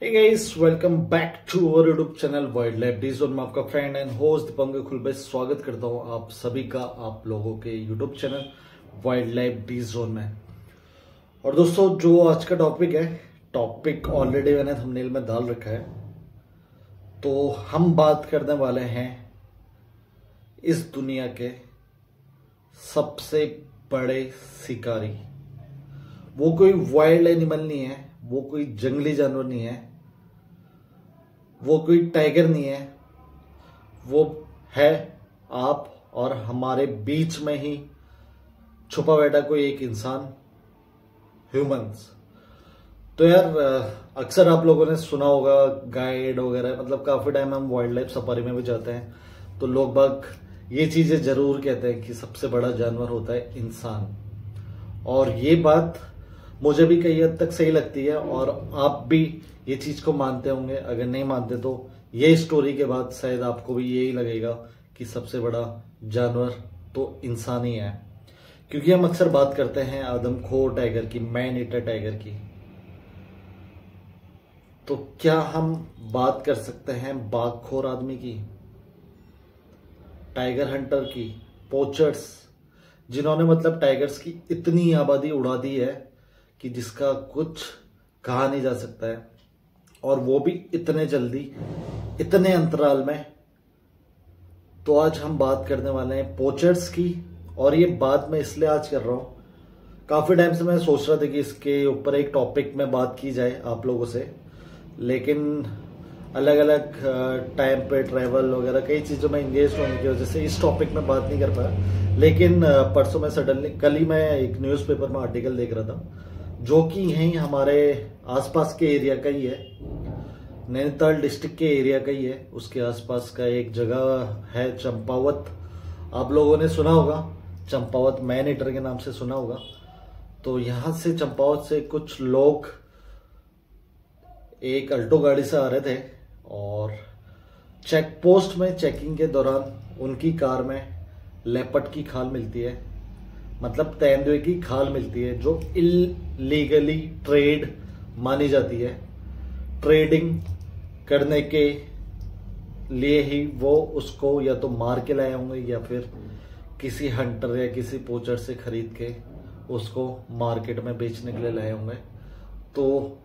Hey guys, welcome back to our YouTube channel wild life D zone में आपका friend and host Deepankar Khulbe स्वागत करता हूं आप सभी का आप लोगों के YouTube channel wild life D zone में। और दोस्तों, जो आज का टॉपिक ऑलरेडी मैंने थंबनेल में डाल रखा है। तो हम बात करने वाले हैं इस दुनिया के सबसे बड़े शिकारी। वो कोई वाइल्ड एनिमल नहीं है, वो कोई जंगली जानवर नहीं है, वो कोई टाइगर नहीं है, वो है आप और हमारे बीच में ही छुपा बैठा कोई एक इंसान, ह्यूमंस। तो यार, अक्सर आप लोगों ने सुना होगा गाइड वगैरह, मतलब काफी टाइम हम वाइल्ड लाइफ सफारी में भी जाते हैं तो लोग बाग ये चीजें जरूर कहते हैं कि सबसे बड़ा जानवर होता है इंसान। और ये बात मुझे भी कई हद तक सही लगती है और आप भी ये चीज को मानते होंगे। अगर नहीं मानते तो ये स्टोरी के बाद शायद आपको भी यही लगेगा कि सबसे बड़ा जानवर तो इंसान ही है। क्योंकि हम अक्सर बात करते हैं आदमखोर टाइगर की, मैन ईटर टाइगर की। तो क्या हम बात कर सकते हैं बाघखोर आदमी की, टाइगर हंटर की, पोचर्स, जिन्होंने मतलब टाइगर्स की इतनी आबादी उड़ा दी है कि जिसका कुछ कहा नहीं जा सकता है, और वो भी इतने जल्दी, इतने अंतराल में। तो आज हम बात करने वाले हैं पोचर्स की। और ये बात मैं इसलिए आज कर रहा हूं, काफी टाइम से मैं सोच रहा था कि इसके ऊपर एक टॉपिक में बात की जाए आप लोगों से, लेकिन अलग अलग टाइम पे ट्रैवल वगैरह कई चीजों में इंगेज होने की वजह से इस टॉपिक में बात नहीं कर पाया। लेकिन परसों में सडनली, कल ही मैं एक न्यूज़पेपर में आर्टिकल देख रहा था जो कि यहीं हमारे आसपास के एरिया का ही है, नैनीताल डिस्ट्रिक्ट के एरिया का ही है। उसके आसपास का एक जगह है चंपावत, आप लोगों ने सुना होगा, चंपावत मैन ईटर के नाम से सुना होगा। तो यहां से चंपावत से कुछ लोग एक अल्टो गाड़ी से आ रहे थे और चेक पोस्ट में चेकिंग के दौरान उनकी कार में लेपर्ड की खाल मिलती है, मतलब तेंदुए की खाल मिलती है, जो इलीगली ट्रेड मानी जाती है। ट्रेडिंग करने के लिए ही वो उसको या तो मार के लाए होंगे या फिर किसी हंटर या किसी पोचर से खरीद के उसको मार्केट में बेचने के लिए लाए होंगे। तो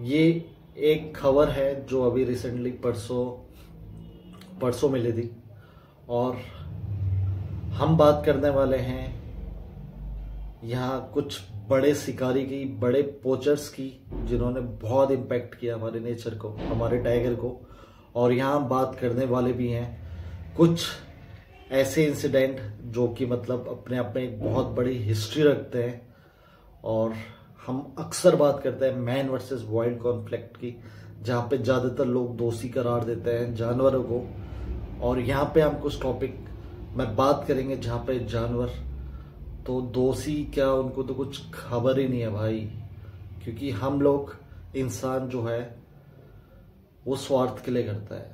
ये एक खबर है जो अभी रिसेंटली परसों मिली थी। और हम बात करने वाले हैं यहाँ कुछ बड़े शिकारी की, बड़े पोचर्स की, जिन्होंने बहुत इम्पैक्ट किया हमारे नेचर को, हमारे टाइगर को। और यहाँ बात करने वाले भी हैं कुछ ऐसे इंसिडेंट जो कि मतलब अपने आप में एक बहुत बड़ी हिस्ट्री रखते हैं। और हम अक्सर बात करते हैं मैन वर्सेस वाइल्ड कॉन्फ्लिक्ट की, जहाँ पे ज्यादातर लोग दोषी करार देते हैं जानवरों को। और यहाँ पे हम कुछ टॉपिक में बात करेंगे जहाँ पे जानवर तो दोषी क्या, उनको तो कुछ खबर ही नहीं है भाई। क्योंकि हम लोग, इंसान जो है वो स्वार्थ के लिए करता है,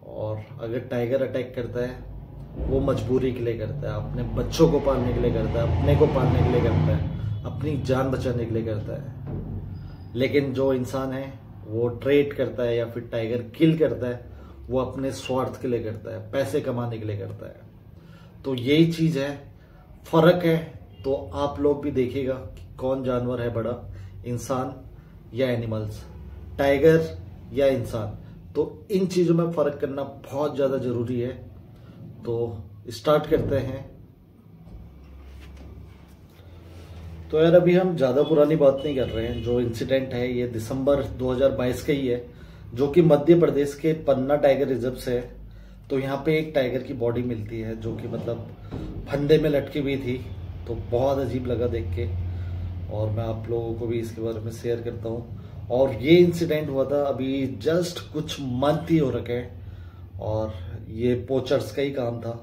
और अगर टाइगर अटैक करता है वो मजबूरी के लिए करता है, अपने बच्चों को पालने के लिए करता है, अपने को पालने के लिए करता है, अपनी जान बचाने के लिए करता है। लेकिन जो इंसान है वो ट्रेड करता है या फिर टाइगर किल करता है, वो अपने स्वार्थ के लिए करता है, पैसे कमाने के लिए करता है। तो यही चीज है, फर्क है। तो आप लोग भी देखिएगा कि कौन जानवर है बड़ा, इंसान या एनिमल्स, टाइगर या इंसान। तो इन चीजों में फर्क करना बहुत ज्यादा जरूरी है। तो स्टार्ट करते हैं। तो यार, अभी हम ज्यादा पुरानी बात नहीं कर रहे हैं। जो इंसिडेंट है ये दिसंबर 2022 का ही है, जो कि मध्य प्रदेश के पन्ना टाइगर रिजर्व से है। तो यहाँ पे एक टाइगर की बॉडी मिलती है जो कि मतलब फंदे में लटकी हुई थी। तो बहुत अजीब लगा देख के, और मैं आप लोगों को भी इसके बारे में शेयर करता हूँ। और ये इंसिडेंट हुआ था अभी जस्ट कुछ मंथ ही हो रखे हैं, और ये पोचर्स का ही काम था।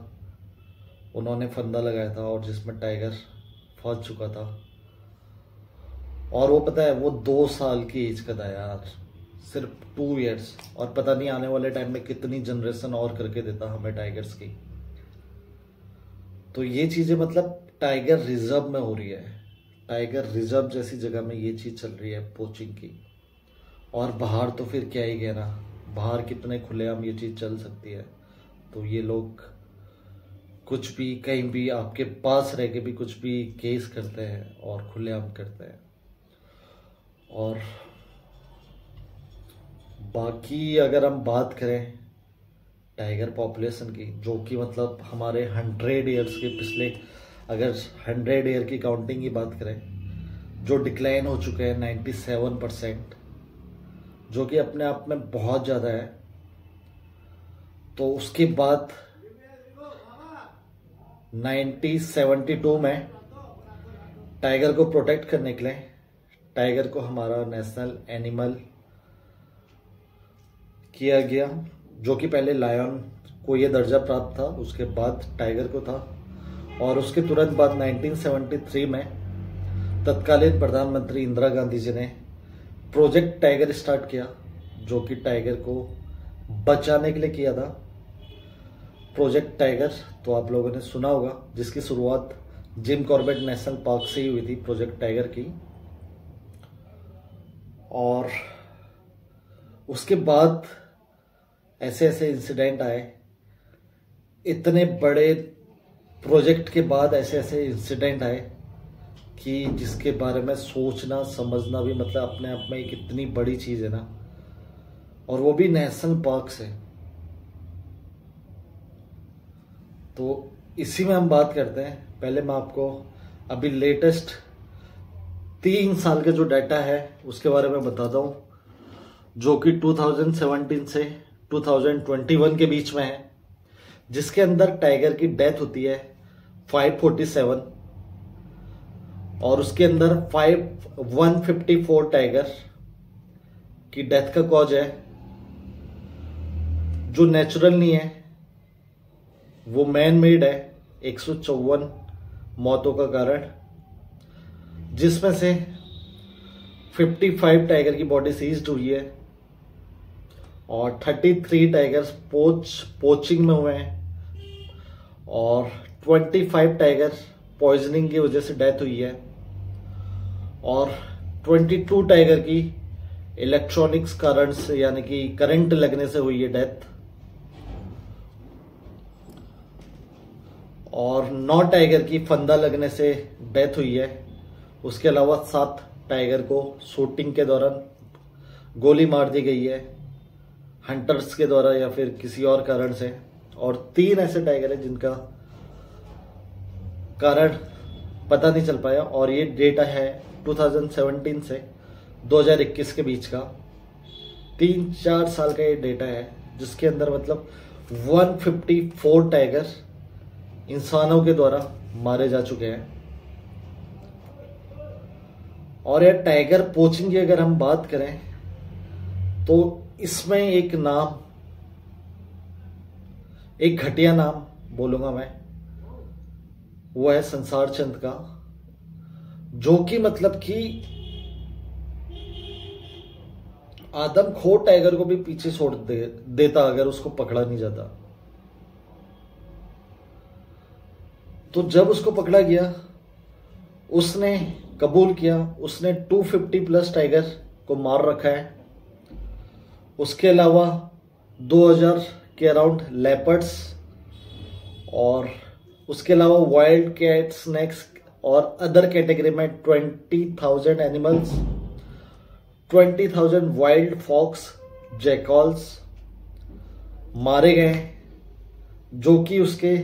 उन्होंने फंदा लगाया था और जिसमें टाइगर फंस चुका था। और वो पता है, वो 2 साल की एज का था यार, सिर्फ 2 इयर्स। और पता नहीं आने वाले टाइम में कितनी जनरेशन और करके देता हमें टाइगर्स की। तो ये चीजें मतलब टाइगर रिजर्व में हो रही है, टाइगर रिजर्व जैसी जगह में ये चीज चल रही है पोचिंग की। और बाहर तो फिर क्या ही कहना, बाहर कितने खुलेआम ये चीज़ चल सकती है। तो ये लोग कुछ भी कहीं भी आपके पास रह के भी कुछ भी केस करते हैं और खुलेआम करते हैं। और बाकी अगर हम बात करें टाइगर पॉपुलेशन की, जो कि मतलब हमारे 100 ईयर्स के पिछले, अगर 100 ईयर की काउंटिंग की बात करें, जो डिक्लाइन हो चुके हैं 97%, जो कि अपने आप में बहुत ज़्यादा है। तो उसके बाद 1972 में टाइगर को प्रोटेक्ट करने के लिए टाइगर को हमारा नेशनल एनिमल किया गया, जो कि पहले लायन को ये दर्जा प्राप्त था, उसके बाद टाइगर को था। और उसके तुरंत बाद 1973 में तत्कालीन प्रधानमंत्री इंदिरा गांधी जी ने प्रोजेक्ट टाइगर स्टार्ट किया, जो कि टाइगर को बचाने के लिए किया था। प्रोजेक्ट टाइगर तो आप लोगों ने सुना होगा, जिसकी शुरुआत जिम कॉर्बेट नेशनल पार्क से ही हुई थी, प्रोजेक्ट टाइगर की। और उसके बाद ऐसे ऐसे इंसिडेंट आए, इतने बड़े प्रोजेक्ट के बाद ऐसे ऐसे इंसिडेंट आए कि जिसके बारे में सोचना समझना भी मतलब अपने आप में एक इतनी बड़ी चीज़ है ना, और वो भी नेशनल पार्क से। तो इसी में हम बात करते हैं। पहले मैं आपको अभी लेटेस्ट 3 साल का जो डाटा है उसके बारे में बताता हूँ, जो कि 2017 से 2021 के बीच में है, जिसके अंदर टाइगर की डेथ होती है 547 और उसके अंदर 154 टाइगर की डेथ का कॉज है जो नेचुरल नहीं है, वो मैन मेड है। 154 मौतों का कारण, जिसमें से 55 टाइगर की बॉडी सीज्ड हुई है और 33 टाइगर्स पोचिंग में हुए हैं और 25 टाइगर पॉइजनिंग की वजह से डेथ हुई है और 22 टाइगर की इलेक्ट्रॉनिक्स कारण से यानी कि करंट लगने से हुई है डेथ और 9 टाइगर की फंदा लगने से डेथ हुई है। उसके अलावा 7 टाइगर को शूटिंग के दौरान गोली मार दी गई है, हंटर्स के द्वारा या फिर किसी और कारण से। और 3 ऐसे टाइगर हैं जिनका कारण पता नहीं चल पाया और ये डेटा है 2017 से 2021 के बीच का। 3-4 साल का ये डेटा है, जिसके अंदर मतलब 154 टाइगर इंसानों के द्वारा मारे जा चुके हैं। और यह टाइगर पोचिंग की अगर हम बात करें तो इसमें एक नाम, एक घटिया नाम बोलूंगा मैं, वो है संसार चंद का, जो कि मतलब कि आदमखोर टाइगर को भी पीछे छोड़ देता अगर उसको पकड़ा नहीं जाता। तो जब उसको पकड़ा गया उसने कबूल किया उसने 250+ टाइगर को मार रखा है। उसके अलावा 2000 के अराउंड लेपर्ड्स और उसके अलावा वाइल्ड कैट, स्नेक्स और अदर कैटेगरी में 20,000 एनिमल्स, 20,000 वाइल्ड फॉक्स, जैकॉल्स मारे गए, जो कि उसके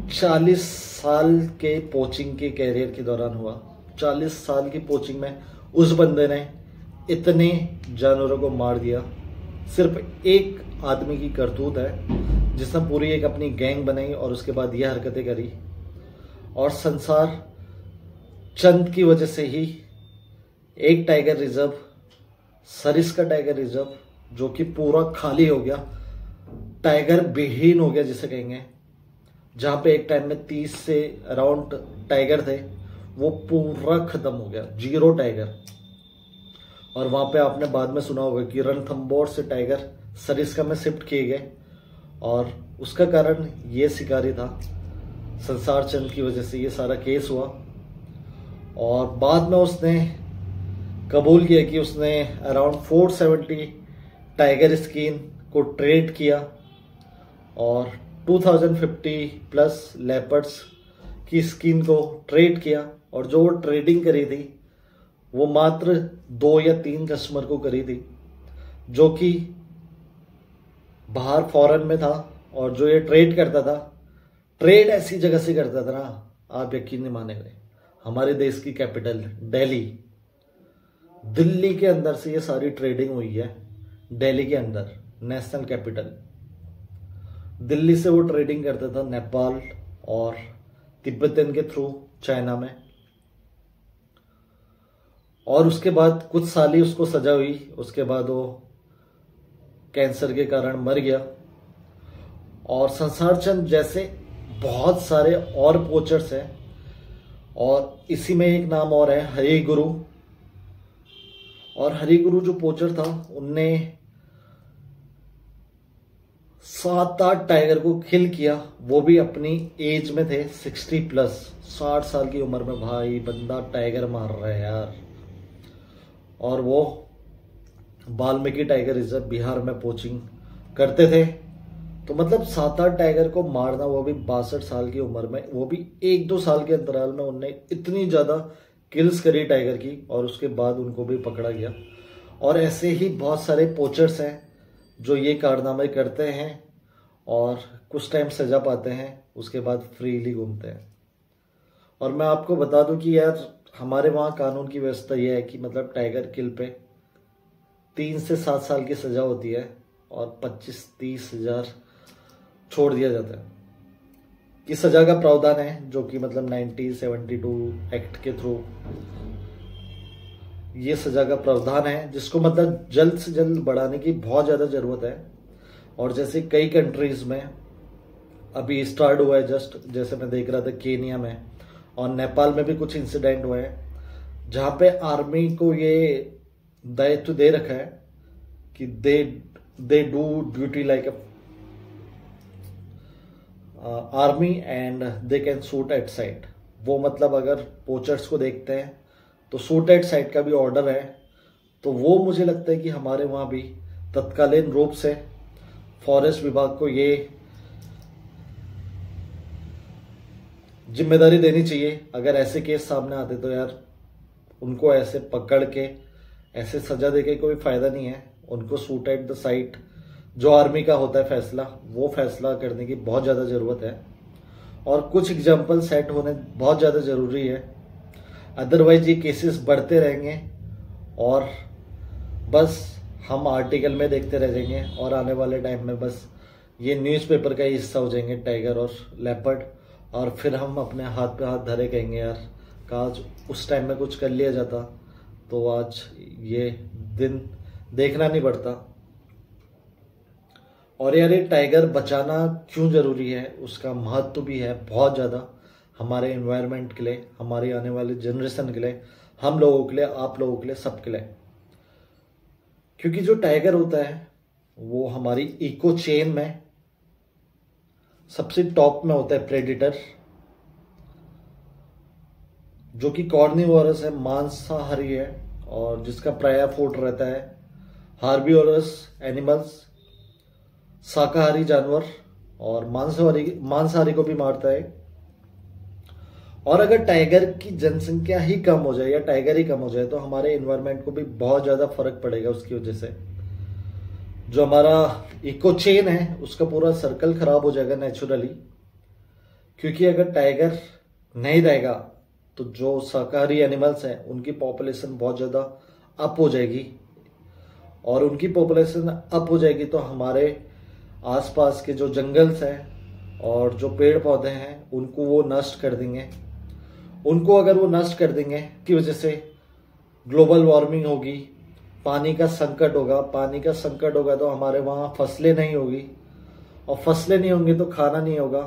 40 साल के पोचिंग के कैरियर के दौरान हुआ। 40 साल की पोचिंग में उस बंदे ने इतने जानवरों को मार दिया। सिर्फ एक आदमी की करतूत है जिसने पूरी एक अपनी गैंग बनाई और उसके बाद यह हरकतें करी। और संसार चंद की वजह से ही एक tiger reserve, Sariska tiger reserve, जो कि पूरा खाली हो गया, टाइगर विहीन हो गया जिसे कहेंगे, जहां पे एक टाइम में 30 से अराउंड टाइगर थे, वो पूरा खत्म हो गया, 0 टाइगर। और वहां पे आपने बाद में सुना होगा कि रणथंबोर से टाइगर सरिस्का में शिफ्ट किए गए और उसका कारण ये शिकारी था। संसार चंद की वजह से ये सारा केस हुआ और बाद में उसने कबूल किया कि उसने अराउंड 470 टाइगर स्किन को ट्रेड किया और 2050 प्लस लेपर्ड्स की स्किन को ट्रेड किया, और जो वो ट्रेडिंग करी थी वो मात्र 2 या 3 कस्टमर को करी थी, जो कि बाहर फॉरेन में था। और जो ये ट्रेड करता था, ट्रेड ऐसी जगह से करता था ना, आप यकीन नहीं मानेंगे, हमारे देश की कैपिटल दिल्ली के अंदर से ये सारी ट्रेडिंग हुई है। दिल्ली के अंदर नेशनल कैपिटल दिल्ली से वो ट्रेडिंग करता था नेपाल और तिब्बतन के थ्रू चाइना में। और उसके बाद कुछ साल ही उसको सजा हुई, उसके बाद वो कैंसर के कारण मर गया। और संसार चंद जैसे बहुत सारे और पोचर्स हैं, और इसी में एक नाम और है हरि गुरु। और हरि गुरु जो पोचर था, उनने 7-8 टाइगर को किल किया, वो भी अपनी एज में थे 60 प्लस, 60 साल की उम्र में। भाई बंदा टाइगर मार रहा है यार। और वो वाल्मीकि टाइगर रिजर्व बिहार में पोचिंग करते थे। तो मतलब 7-8 टाइगर को मारना, वो भी 62 साल की उम्र में, वो भी 1-2 साल के अंतराल में उनने इतनी ज्यादा किल्स करी टाइगर की, और उसके बाद उनको भी पकड़ा गया। और ऐसे ही बहुत सारे पोचर्स हैं जो ये कारनामे करते हैं और कुछ टाइम सजा पाते हैं, उसके बाद फ्रीली घूमते हैं। और मैं आपको बता दूं कि यार हमारे वहाँ कानून की व्यवस्था यह है कि मतलब टाइगर किल पे 3 से 7 साल की सजा होती है और 25-30 हजार छोड़ दिया जाता है। कि सजा का प्रावधान है, जो कि मतलब 1972 एक्ट के थ्रू ये सजा का प्रावधान है, जिसको मतलब जल्द से जल्द बढ़ाने की बहुत ज्यादा जरूरत है। और जैसे कई कंट्रीज में अभी स्टार्ट हुआ है, जस्ट जैसे मैं देख रहा था केनिया में और नेपाल में भी कुछ इंसिडेंट हुए हैं, जहां पे आर्मी को ये दायित्व दे रखा है कि they do duty like army and they can shoot at site. वो मतलब अगर पोचर्स को देखते हैं तो शूट एट साइट का भी ऑर्डर है। तो वो मुझे लगता है कि हमारे वहां भी तत्कालीन रूप से फॉरेस्ट विभाग को ये जिम्मेदारी देनी चाहिए। अगर ऐसे केस सामने आते तो यार उनको ऐसे पकड़ के ऐसे सजा देके कोई फायदा नहीं है। उनको शूट एट द साइट, जो आर्मी का होता है फैसला, वो फैसला करने की बहुत ज्यादा जरूरत है। और कुछ एग्जाम्पल सेट होने बहुत ज्यादा जरूरी है, अदरवाइज ये केसेस बढ़ते रहेंगे और बस हम आर्टिकल में देखते रह जाएंगे और आने वाले टाइम में बस ये न्यूज़पेपर का ही हिस्सा हो जाएंगे टाइगर और लेपर्ड। और फिर हम अपने हाथ पे हाथ धरे कहेंगे यार काश उस टाइम में कुछ कर लिया जाता तो आज ये दिन देखना नहीं पड़ता। और यार ये टाइगर बचाना क्यों जरूरी है, उसका महत्व भी है बहुत ज़्यादा हमारे एनवायरनमेंट के लिए, हमारी आने वाली जनरेशन के लिए, हम लोगों के लिए, आप लोगों के लिए, सबके लिए। क्योंकि जो टाइगर होता है वो हमारी इको चेन में सबसे टॉप में होता है प्रेडिटर, जो कि कॉर्निवोरस है, मांसाहारी है, और जिसका प्राय फूड रहता है हार्बिवोरस एनिमल्स, शाकाहारी जानवर, और मांसाहारी को भी मारता है। और अगर टाइगर की जनसंख्या ही कम हो जाए या टाइगर ही कम हो जाए तो हमारे एनवायरनमेंट को भी बहुत ज्यादा फर्क पड़ेगा। उसकी वजह से जो हमारा इको चेन है उसका पूरा सर्कल खराब हो जाएगा नेचुरली। क्योंकि अगर टाइगर नहीं रहेगा तो जो शाकाहारी एनिमल्स हैं उनकी पॉपुलेशन बहुत ज्यादा अप हो जाएगी, और उनकी पॉपुलेशन अप हो जाएगी तो हमारे आसपास के जो जंगल्स हैं और जो पेड़ पौधे हैं उनको वो नष्ट कर देंगे। उनको अगर वो नष्ट कर देंगे की वजह से ग्लोबल वार्मिंग होगी, पानी का संकट होगा। पानी का संकट होगा तो हमारे वहाँ फसलें नहीं होगी, और फसलें नहीं होंगी तो खाना नहीं होगा,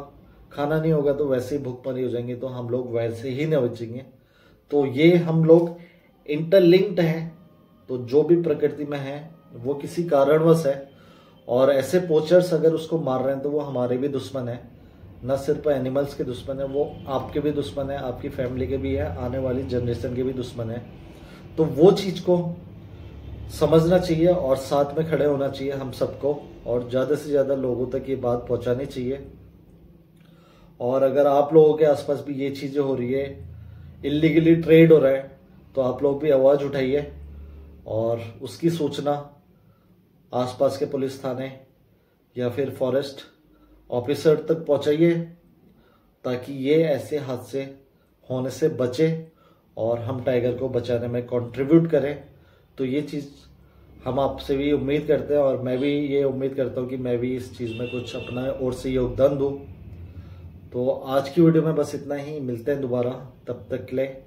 खाना नहीं होगा तो वैसे ही भूखमरी हो जाएंगे, तो हम लोग वैसे ही नहीं बचेंगे। तो ये हम लोग इंटरलिंक्ड हैं। तो जो भी प्रकृति में है वो किसी कारणवश है, और ऐसे पोचर्स अगर उसको मार रहे हैं तो वो हमारे भी दुश्मन है, न सिर्फ एनिमल्स के दुश्मन है, वो आपके भी दुश्मन है, आपकी फैमिली के भी है, आने वाली जनरेशन के भी दुश्मन है। तो वो चीज को समझना चाहिए और साथ में खड़े होना चाहिए हम सबको, और ज्यादा से ज्यादा लोगों तक ये बात पहुंचानी चाहिए। और अगर आप लोगों के आसपास भी ये चीजें हो रही है, इलीगली ट्रेड हो रहा है, तो आप लोग भी आवाज उठाइए और उसकी सूचना आसपास के पुलिस थाने या फिर फॉरेस्ट ऑफिसर तक पहुंचाइए, ताकि ये ऐसे हादसे होने से बचे और हम टाइगर को बचाने में कंट्रीब्यूट करें। तो ये चीज़ हम आपसे भी उम्मीद करते हैं, और मैं भी ये उम्मीद करता हूँ कि मैं भी इस चीज़ में कुछ अपना ओर से योगदान दूँ। तो आज की वीडियो में बस इतना ही, मिलते हैं दोबारा, तब तक के लिए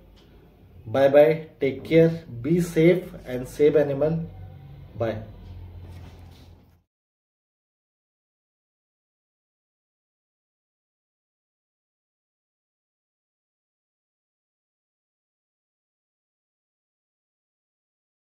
bye bye, take care, be safe and save animal, bye.